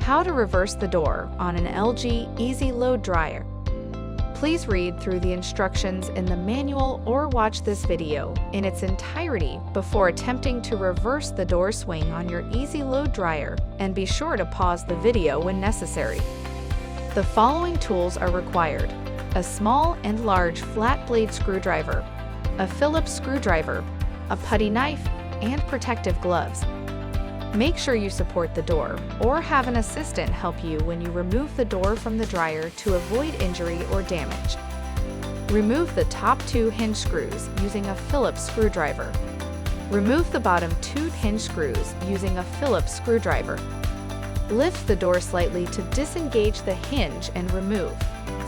How to reverse the door on an LG EasyLoad dryer. Please read through the instructions in the manual or watch this video in its entirety before attempting to reverse the door swing on your EasyLoad dryer, and be sure to pause the video when necessary. The following tools are required: a small and large flat blade screwdriver, a Phillips screwdriver, a putty knife, and protective gloves. Make sure you support the door or have an assistant help you when you remove the door from the dryer to avoid injury or damage. Remove the top 2 hinge screws using a Phillips screwdriver. Remove the bottom 2 hinge screws using a Phillips screwdriver. Lift the door slightly to disengage the hinge and remove.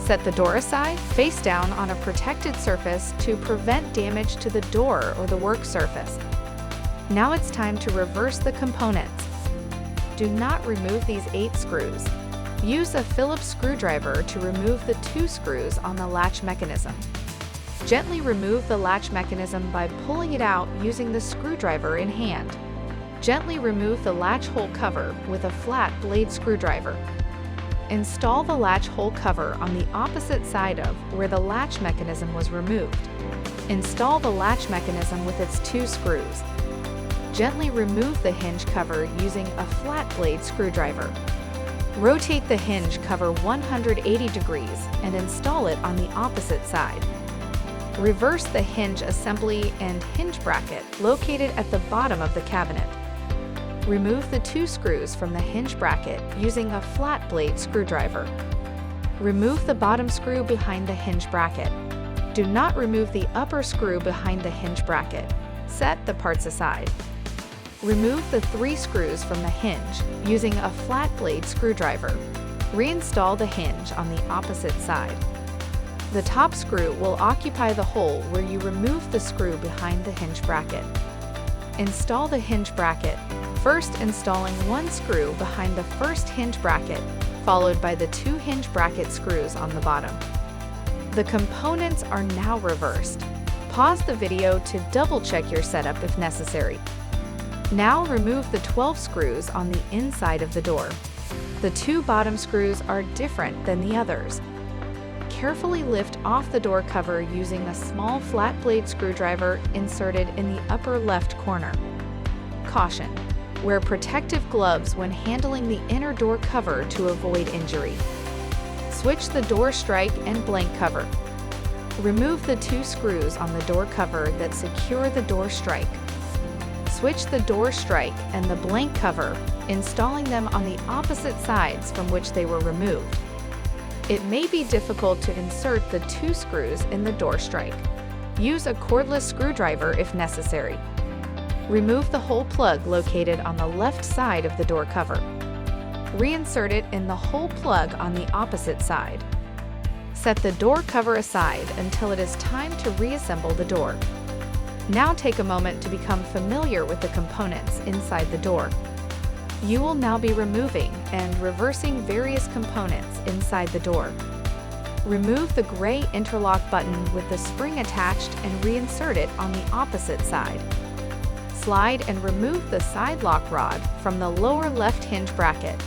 Set the door aside, face down on a protected surface to prevent damage to the door or the work surface. Now it's time to reverse the components. Do not remove these 8 screws. Use a Phillips screwdriver to remove the 2 screws on the latch mechanism. Gently remove the latch mechanism by pulling it out using the screwdriver in hand. Gently remove the latch hole cover with a flat blade screwdriver. Install the latch hole cover on the opposite side of where the latch mechanism was removed. Install the latch mechanism with its 2 screws. Gently remove the hinge cover using a flat blade screwdriver. Rotate the hinge cover 180 degrees and install it on the opposite side. Reverse the hinge assembly and hinge bracket located at the bottom of the cabinet. Remove the 2 screws from the hinge bracket using a flat blade screwdriver. Remove the bottom screw behind the hinge bracket. Do not remove the upper screw behind the hinge bracket. Set the parts aside. Remove the 3 screws from the hinge using a flat blade screwdriver. Reinstall the hinge on the opposite side. The top screw will occupy the hole where you remove the screw behind the hinge bracket. Install the hinge bracket, first installing 1 screw behind the first hinge bracket, followed by the 2 hinge bracket screws on the bottom. The components are now reversed. Pause the video to double-check your setup if necessary. Now remove the 12 screws on the inside of the door. The 2 bottom screws are different than the others. Carefully lift off the door cover using a small flat blade screwdriver inserted in the upper left corner. Caution: wear protective gloves when handling the inner door cover to avoid injury. Switch the door strike and blank cover. Remove the 2 screws on the door cover that secure the door strike. Switch the door strike and the blank cover, installing them on the opposite sides from which they were removed. It may be difficult to insert the 2 screws in the door strike. Use a cordless screwdriver if necessary. Remove the hole plug located on the left side of the door cover. Reinsert it in the hole plug on the opposite side. Set the door cover aside until it is time to reassemble the door. Now take a moment to become familiar with the components inside the door. You will now be removing and reversing various components inside the door. Remove the gray interlock button with the spring attached and reinsert it on the opposite side. Slide and remove the side lock rod from the lower left hinge bracket.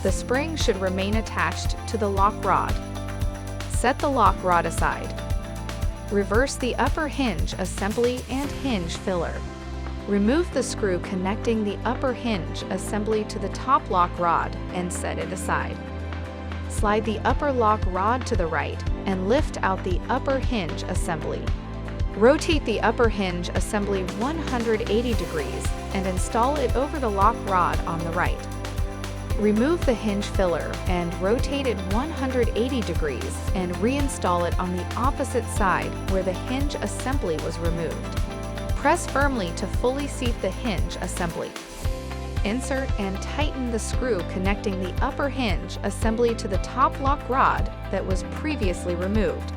The spring should remain attached to the lock rod. Set the lock rod aside. Reverse the upper hinge assembly and hinge filler. Remove the screw connecting the upper hinge assembly to the top lock rod and set it aside. Slide the upper lock rod to the right and lift out the upper hinge assembly. Rotate the upper hinge assembly 180 degrees and install it over the lock rod on the right. Remove the hinge filler and rotate it 180 degrees and reinstall it on the opposite side where the hinge assembly was removed. Press firmly to fully seat the hinge assembly. Insert and tighten the screw connecting the upper hinge assembly to the top lock rod that was previously removed.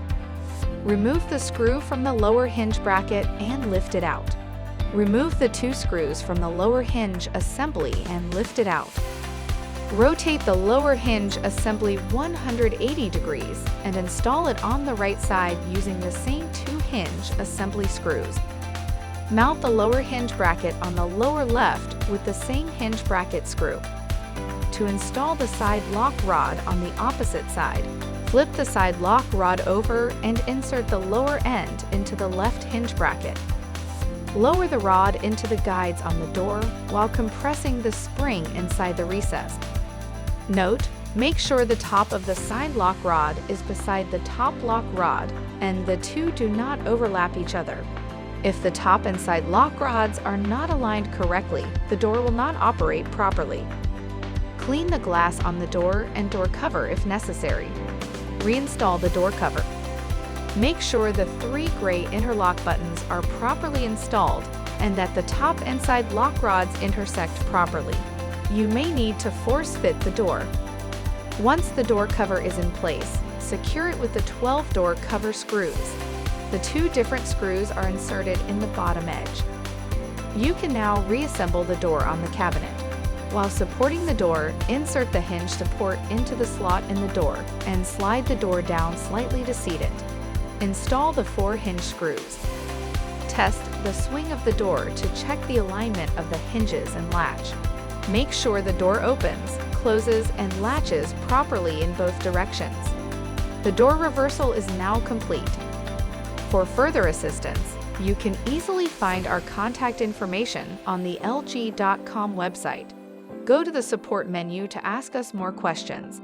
Remove the screw from the lower hinge bracket and lift it out. Remove the 2 screws from the lower hinge assembly and lift it out. Rotate the lower hinge assembly 180 degrees and install it on the right side using the same 2 hinge assembly screws. Mount the lower hinge bracket on the lower left with the same hinge bracket screw. to install the side lock rod on the opposite side. Flip the side lock rod over and insert the lower end into the left hinge bracket. Lower the rod into the guides on the door while compressing the spring inside the recess. Note, make sure the top of the side lock rod is beside the top lock rod and the two do not overlap each other. If the top and side lock rods are not aligned correctly, the door will not operate properly. Clean the glass on the door and door cover if necessary. Reinstall the door cover. Make sure the 3 gray interlock buttons are properly installed and that the top and side lock rods intersect properly. You may need to force fit the door. Once the door cover is in place, secure it with the 12-door cover screws. The 2 different screws are inserted in the bottom edge. You can now reassemble the door on the cabinet. While supporting the door, insert the hinge support into the slot in the door and slide the door down slightly to seat it. Install the 4 hinge screws. Test the swing of the door to check the alignment of the hinges and latch. Make sure the door opens, closes, and latches properly in both directions. The door reversal is now complete. For further assistance, you can easily find our contact information on the LG.com website. Go to the support menu to ask us more questions.